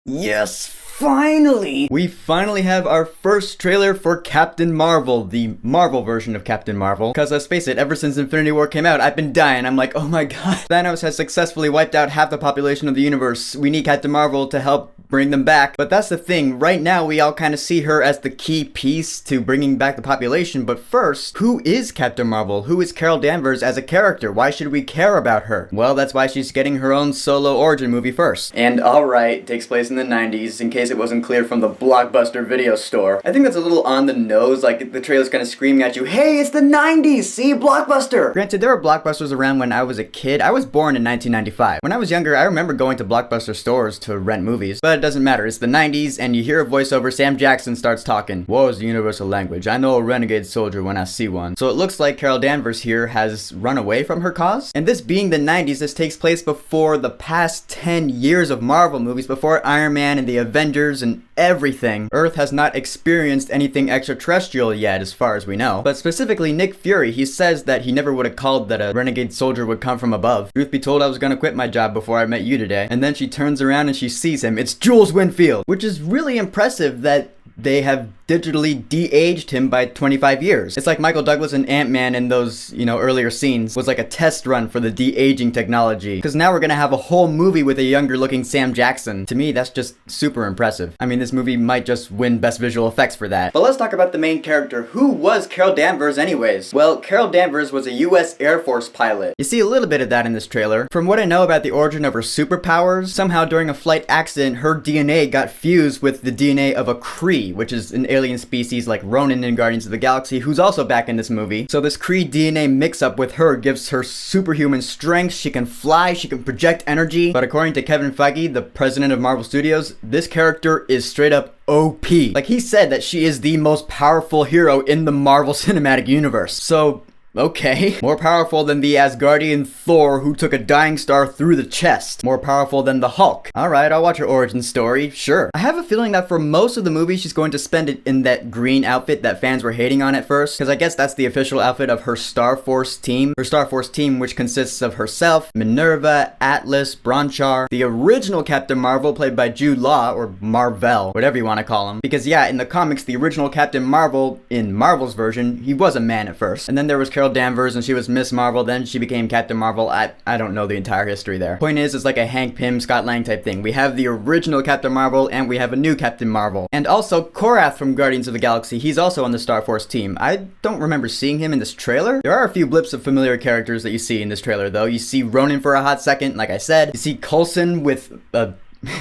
Yes, finally! We finally have our first trailer for Captain Mar-Vell, the Marvel version of Captain Mar-Vell. Because let's face it, ever since Infinity War came out, I've been dying. I'm like, oh my god. Thanos has successfully wiped out half the population of the universe. We need Captain Mar-Vell to help bring them back. But that's the thing, right now we all kind of see her as the key piece to bringing back the population. But first, who is Captain Mar-Vell? Who is Carol Danvers as a character? Why should we care about her? Well, that's why she's getting her own solo origin movie first. And alright, takes place in the 90s, in case it wasn't clear from the Blockbuster video store. I think that's a little on the nose, like the trailer's kind of screaming at you, hey, it's the 90s, see, Blockbuster! Granted, there were Blockbusters around when I was a kid. I was born in 1995. When I was younger, I remember going to Blockbuster stores to rent movies, but it doesn't matter. It's the 90s, and you hear a voiceover, Sam Jackson starts talking. War is the universal language. I know a renegade soldier when I see one. So it looks like Carol Danvers here has run away from her cause. And this being the 90s, this takes place before the past 10 years of Marvel movies, before Iron Man and the Avengers and everything. Earth has not experienced anything extraterrestrial yet, as far as we know. But specifically, Nick Fury, he says that he never would have called that a renegade soldier would come from above. Truth be told, I was gonna quit my job before I met you today. And then she turns around and she sees him. It's Jules Winfield, which is really impressive that they have digitally de-aged him by 25 years. It's like Michael Douglas and Ant-Man in those, earlier scenes was like a test run for the de-aging technology. Because now we're gonna have a whole movie with a younger looking Sam Jackson. To me, that's just super impressive. I mean, this movie might just win Best Visual Effects for that. But let's talk about the main character. Who was Carol Danvers anyways? Well, Carol Danvers was a US Air Force pilot. You see a little bit of that in this trailer. From what I know about the origin of her superpowers, somehow during a flight accident, her DNA got fused with the DNA of a Kree, which is an alien species like Ronan in Guardians of the Galaxy, who's also back in this movie. So this Kree DNA mix-up with her gives her superhuman strength. She can fly, she can project energy. But according to Kevin Feige, the president of Marvel Studios, this character is straight up OP. Like, he said that she is the most powerful hero in the Marvel Cinematic Universe. So, okay. More powerful than the Asgardian Thor who took a dying star through the chest. More powerful than the Hulk. Alright, I'll watch her origin story, sure. I have a feeling that for most of the movie she's going to spend it in that green outfit that fans were hating on at first, because I guess that's the official outfit of her Star Force team. Her Star Force team, which consists of herself, Minerva, Atlas, Bronchar, the original Captain Mar-Vell played by Jude Law, or Mar-Vell, whatever you want to call him. Because yeah, in the comics, the original Captain Mar-Vell, in Marvel's version, he was a man at first. And then there was Carol Danvers, and she was Miss Marvel, then she became Captain Marvel. I don't know the entire history there. Point is, it's like a Hank Pym, Scott Lang type thing. We have the original Captain Marvel, and we have a new Captain Marvel. And also, Korath from Guardians of the Galaxy, he's also on the Star Force team. I don't remember seeing him in this trailer. There are a few blips of familiar characters that you see in this trailer, though. You see Ronan for a hot second, like I said. You see Coulson with a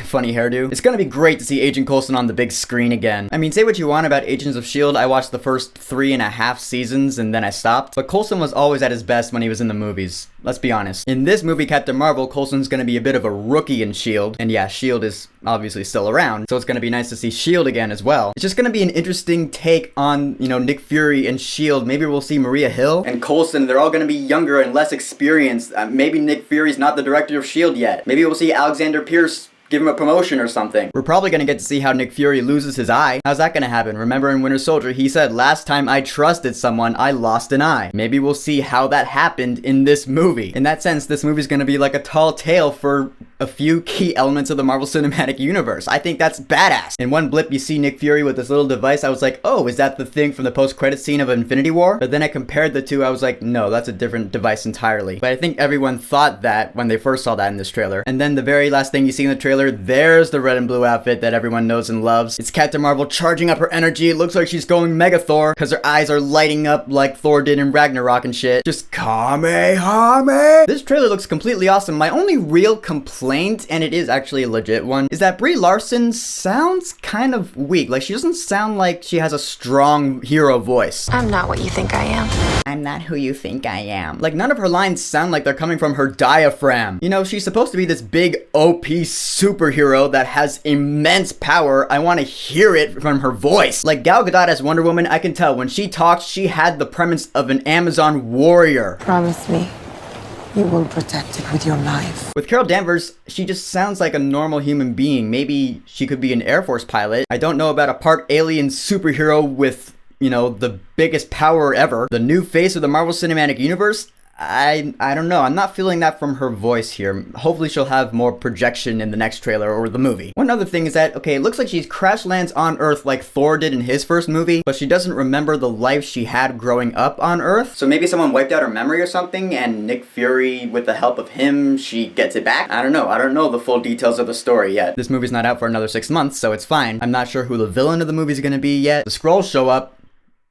funny hairdo. It's gonna be great to see Agent Coulson on the big screen again. I mean, say what you want about Agents of S.H.I.E.L.D. I watched the first 3.5 seasons and then I stopped. But Coulson was always at his best when he was in the movies. Let's be honest. In this movie, Captain Mar-Vell, Coulson's gonna be a bit of a rookie in S.H.I.E.L.D. And yeah, S.H.I.E.L.D. is obviously still around, so it's gonna be nice to see S.H.I.E.L.D. again as well. It's just gonna be an interesting take on, Nick Fury and S.H.I.E.L.D. Maybe we'll see Maria Hill and Coulson. They're all gonna be younger and less experienced. Maybe Nick Fury's not the director of S.H.I.E.L.D. yet. Maybe we'll see Alexander Pierce give him a promotion or something. We're probably gonna get to see how Nick Fury loses his eye. How's that gonna happen? Remember in Winter Soldier, he said, last time I trusted someone, I lost an eye. Maybe we'll see how that happened in this movie. In that sense, this movie's gonna be like a tall tale for a few key elements of the Marvel Cinematic Universe. I think that's badass. In one blip, you see Nick Fury with this little device. I was like, oh, is that the thing from the post-credit scene of Infinity War? But then I compared the two. I was like, no, that's a different device entirely. But I think everyone thought that when they first saw that in this trailer. And then the very last thing you see in the trailer, there's the red and blue outfit that everyone knows and loves. It's Captain Marvel charging up her energy. It looks like she's going Mega Thor because her eyes are lighting up like Thor did in Ragnarok and shit. Just Kamehame. This trailer looks completely awesome. My only real complaint, and it is actually a legit one, is that Brie Larson sounds kind of weak. Like, she doesn't sound like she has a strong hero voice. I'm not what you think I am. I'm not who you think I am. Like, none of her lines sound like they're coming from her diaphragm. She's supposed to be this big OP superhero that has immense power. I want to hear it from her voice. Like Gal Gadot as Wonder Woman, I can tell when she talks, she had the premise of an Amazon warrior. Promise me you will protect it with your life. With Carol Danvers, she just sounds like a normal human being. Maybe she could be an Air Force pilot. I don't know about a part alien superhero with, the biggest power ever. The new face of the Marvel Cinematic Universe? I don't know. I'm not feeling that from her voice here. Hopefully she'll have more projection in the next trailer or the movie. One other thing is that, okay, it looks like she crash lands on Earth like Thor did in his first movie, but she doesn't remember the life she had growing up on Earth. So maybe someone wiped out her memory or something, and Nick Fury, with the help of him, she gets it back? I don't know. I don't know the full details of the story yet. This movie's not out for another 6 months, so it's fine. I'm not sure who the villain of the movie's gonna be yet. The Skrulls show up.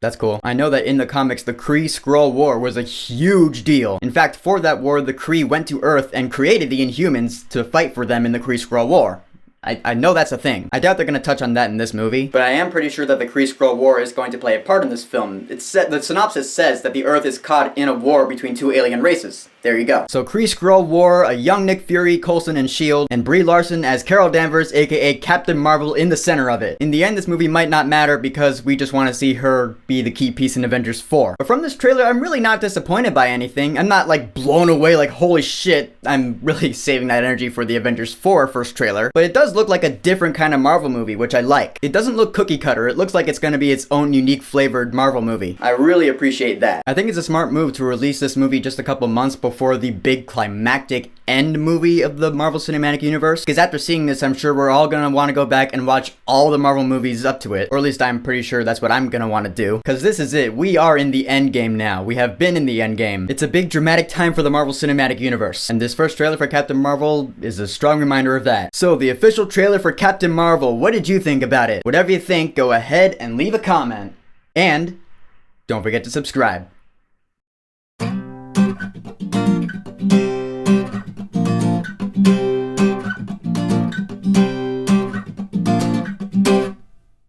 That's cool. I know that in the comics, the Kree-Skrull War was a huge deal. In fact, for that war, the Kree went to Earth and created the Inhumans to fight for them in the Kree-Skrull War. I know that's a thing. I doubt they're going to touch on that in this movie, but I am pretty sure that the Kree-Skrull War is going to play a part in this film. The synopsis says that the Earth is caught in a war between two alien races. There you go. So Kree-Skrull War, a young Nick Fury, Coulson, and S.H.I.E.L.D., and Brie Larson as Carol Danvers, aka Captain Mar-Vell, in the center of it. In the end, this movie might not matter because we just want to see her be the key piece in Avengers 4. But from this trailer, I'm really not disappointed by anything. I'm not like blown away like holy shit. I'm really saving that energy for the Avengers 4 first trailer. But it does look like a different kind of Marvel movie, which I like. It doesn't look cookie cutter. It looks like it's going to be its own unique flavored Marvel movie. I really appreciate that. I think it's a smart move to release this movie just a couple months before the big climactic end movie of the Marvel Cinematic Universe. Because after seeing this, I'm sure we're all going to want to go back and watch all the Marvel movies up to it. Or at least I'm pretty sure that's what I'm going to want to do. Because this is it. We are in the end game now. We have been in the end game. It's a big dramatic time for the Marvel Cinematic Universe. And this first trailer for Captain Marvel is a strong reminder of that. So the official trailer for Captain Marvel, what did you think about it? Whatever you think, go ahead and leave a comment. And don't forget to subscribe.